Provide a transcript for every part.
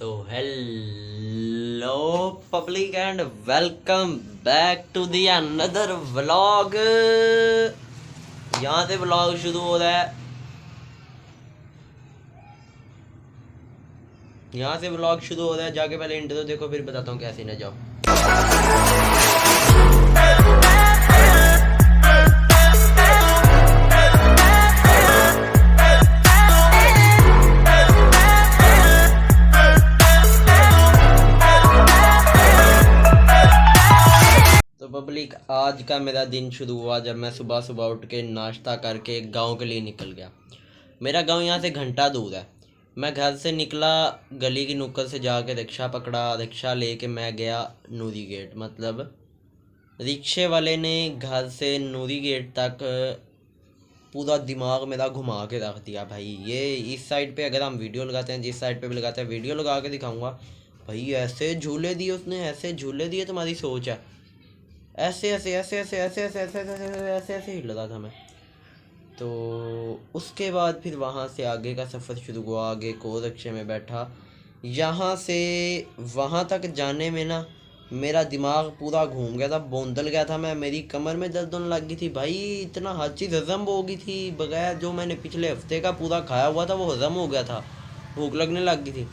So hello public and welcome back to the another vlog. यहाँ से vlog शुरू हो रहा है, जाके पहले इंट्रो देखो फिर बताता हूँ कैसे न जाओ। पब्लिक आज का मेरा दिन शुरू हुआ जब मैं सुबह सुबह उठ के नाश्ता करके गांव के लिए निकल गया। मेरा गांव यहाँ से घंटा दूर है। मैं घर से निकला, गली की नुक्कड़ से जाके रिक्शा पकड़ा, रिक्शा लेके मैं गया नूरी गेट। मतलब रिक्शे वाले ने घर से नूरी गेट तक पूरा दिमाग मेरा घुमा के रख दिया भाई। ये इस साइड पे अगर हम वीडियो लगाते हैं, जिस साइड पे भी लगाते हैं, वीडियो लगा के दिखाऊंगा भाई। ऐसे झूले दिए उसने, ऐसे झूले दिए, तुम्हारी सोच है। ऐसे ऐसे ऐसे ऐसे ऐसे ऐसे ऐसे ऐसे ऐसे ऐसे ऐसे ही लगा था मैं। तो उसके बाद फिर वहाँ से आगे का सफ़र शुरू हुआ। आगे को रिक्शे में बैठा, यहाँ से वहाँ तक जाने में ना मेरा दिमाग पूरा घूम गया था, बोंदल गया था मैं। मेरी कमर में दर्द होने लग गई थी भाई। इतना हर चीज़ हज़म हो गई थी, बगैर जो मैंने पिछले हफ्ते का पूरा खाया हुआ था वो हज़म हो गया था। भूख लगने लग गई थी।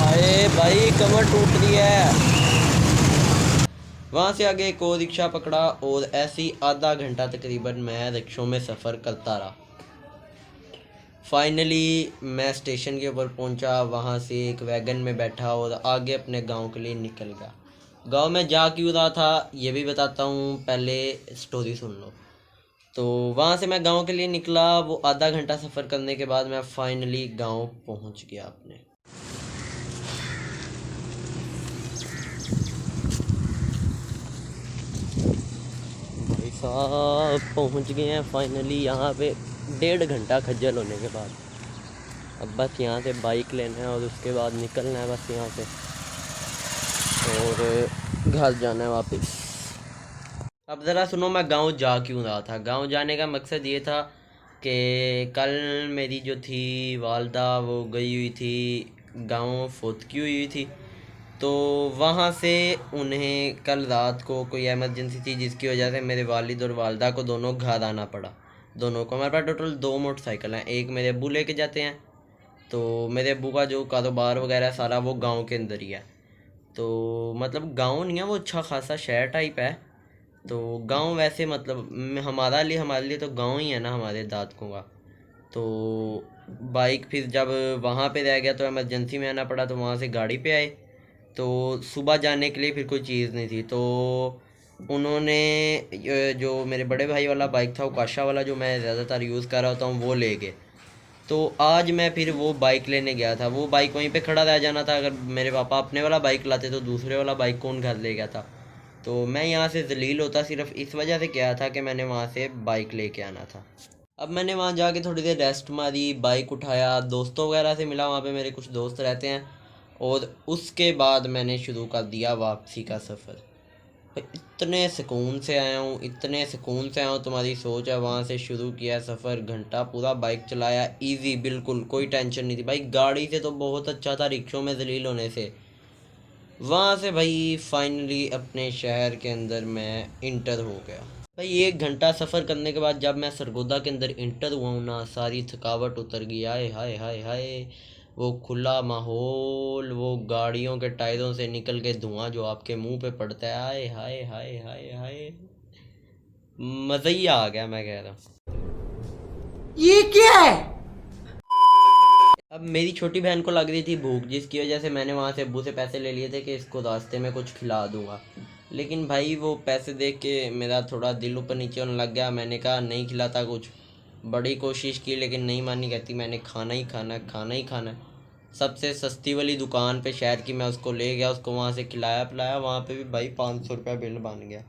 अरे भाई कमर टूट रही है। वहाँ से आगे एक और रिक्शा पकड़ा और ऐसे ही आधा घंटा तकरीबन मैं रिक्शों में सफ़र करता रहा। फाइनली मैं स्टेशन के ऊपर पहुँचा, वहाँ से एक वैगन में बैठा और आगे अपने गांव के लिए निकल गया। गांव में जा क्यों रहा था ये भी बताता हूँ, पहले स्टोरी सुन लो। तो वहाँ से मैं गांव के लिए निकला। वो आधा घंटा सफ़र करने के बाद मैं फाइनली गाँव पहुँच गया अपने। साहब पहुंच गए हैं फाइनली यहाँ पे 1.5 घंटा खज्जल होने के बाद। अब बस यहाँ से बाइक लेना है और उसके बाद निकलना है बस यहाँ से, और घर जाना है वापस। अब ज़रा सुनो, मैं गांव जा क्यों रहा था। गांव जाने का मकसद ये था कि कल मेरी जो थी वालदा वो गई हुई थी गांव, फोतकी हुई थी। तो वहाँ से उन्हें कल रात को कोई इमरजेंसी थी जिसकी वजह से मेरे वालिद और वालदा को दोनों घर आना पड़ा। दोनों को, हमारे पास टोटल 2 मोटरसाइकिल हैं। एक मेरे अब्बू लेके जाते हैं, तो मेरे अब्बू का जो कारोबार वगैरह सारा वो गांव के अंदर ही है। तो मतलब गांव नहीं है वो, अच्छा खासा शहर टाइप है। तो गांव वैसे मतलब हमारे लिए तो गांव ही है ना, हमारे दादकों का। तो बाइक फिर जब वहाँ पे रह गया तो इमरजेंसी में आना पड़ा, तो वहाँ से गाड़ी पे आए। तो सुबह जाने के लिए फिर कोई चीज़ नहीं थी, तो उन्होंने जो मेरे बड़े भाई वाला बाइक था, वो काशा वाला जो मैं ज़्यादातर यूज़ कर रहा होता हूँ, वो ले गए। तो आज मैं फिर वो बाइक लेने गया था। वो बाइक वहीं पे खड़ा रह जाना था। अगर मेरे पापा अपने वाला बाइक लाते तो दूसरे वाला बाइक कौन घर ले गया था। तो मैं यहाँ से जलील होता सिर्फ इस वजह से क्या था कि मैंने वहाँ से बाइक लेके आना था। अब मैंने वहाँ जाके थोड़ी देर रेस्ट मारी, बाइक उठाया, दोस्तों वगैरह से मिला, वहाँ पे मेरे कुछ दोस्त रहते हैं। और उसके बाद मैंने शुरू कर दिया वापसी का सफ़र। इतने सुकून से आया हूँ, इतने सुकून से आया हूँ, तुम्हारी सोच है। वहाँ से शुरू किया सफ़र, घंटा पूरा बाइक चलाया, इजी, बिल्कुल कोई टेंशन नहीं थी भाई। गाड़ी से तो बहुत अच्छा था, रिक्शों में जलील होने से। वहाँ से भाई फाइनली अपने शहर के अंदर मैं इंटर हो गया भाई। 1 घंटा सफ़र करने के बाद जब मैं सरगोदा के अंदर इंटर हुआ हूँ ना, सारी थकावट उतर गई। आए हाय हाय हाय, वो खुला माहौल, वो गाड़ियों के टायरों से निकल के धुआं जो आपके मुंह पे पड़ता है, आए हाय हाय हाय हाय, मज़ा ही आ गया, मैं कह रहा हूँ। ये क्या है। अब मेरी छोटी बहन को लग रही थी भूख, जिसकी वजह से मैंने वहाँ से अब्बू से पैसे ले लिए थे कि इसको रास्ते में कुछ खिला दूंगा। लेकिन भाई वो पैसे देख के मेरा थोड़ा दिल ऊपर नीचे होने लग गया। मैंने कहा नहीं खिलाता कुछ। बड़ी कोशिश की लेकिन नहीं मानी, कहती मैंने खाना ही खाना, खाना ही खाना। सबसे सस्ती वाली दुकान पे शहर की मैं उसको ले गया, उसको वहाँ से खिलाया पिलाया। वहाँ पे भी भाई 500 रुपया बिल बन गया।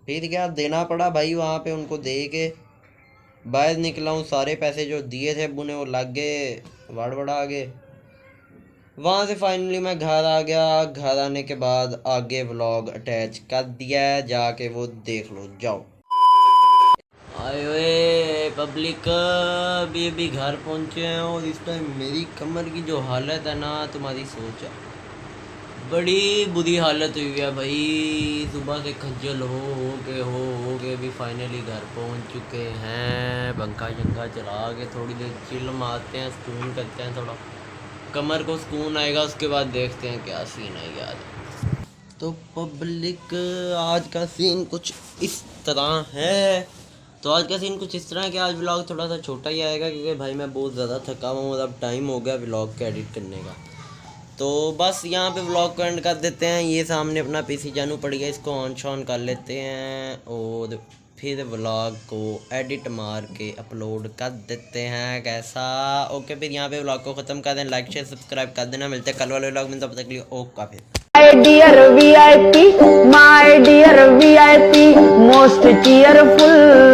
फिर क्या देना पड़ा भाई, वहाँ पे उनको दे के बाहर निकला हूँ। सारे पैसे जो दिए थे अब्बू ने वो लग गए, बड़ा आ गए। वहाँ से फाइनली मैं घर आ गया। घर आने के बाद आगे व्लॉग अटैच कर दिया है, जाके वो देख लो, जाओ। आए ओए पब्लिक, अभी घर पहुंचे हैं और इस टाइम मेरी कमर की जो हालत है ना तुम्हारी सोच है। बड़ी बुरी हालत हुई है भाई, सुबह से खज्जल हो के अभी फाइनली घर पहुंच चुके हैं। पंखा शंखा चला के थोड़ी देर चिल मारते हैं, सुकून करते हैं, थोड़ा कमर को सुकून आएगा, उसके बाद देखते हैं क्या सीन है यार। तो पब्लिक आज का सीन कुछ इस तरह है। तो आज का सीन कुछ इस तरह है कि आज व्लॉग थोड़ा सा छोटा ही आएगा क्योंकि भाई मैं बहुत ज़्यादा थका हुआ हूँ और अब टाइम हो गया व्लॉग के एडिट करने का। तो बस यहाँ पे व्लॉग को एंड कर देते हैं। ये सामने अपना पीसी जानू पड़ गया, इसको ऑन शॉन कर लेते हैं और फिर व्लॉग को एडिट मार के अपलोड कर देते हैं। कैसा? ओके, फिर यहाँ पे व्लॉग को ख़त्म कर दें। लाइक शेयर सब्सक्राइब कर देना। मिलते हैं कल वाले व्लॉग में, तब तक के लिए ओके फिर। My dear VIP, most cheerful.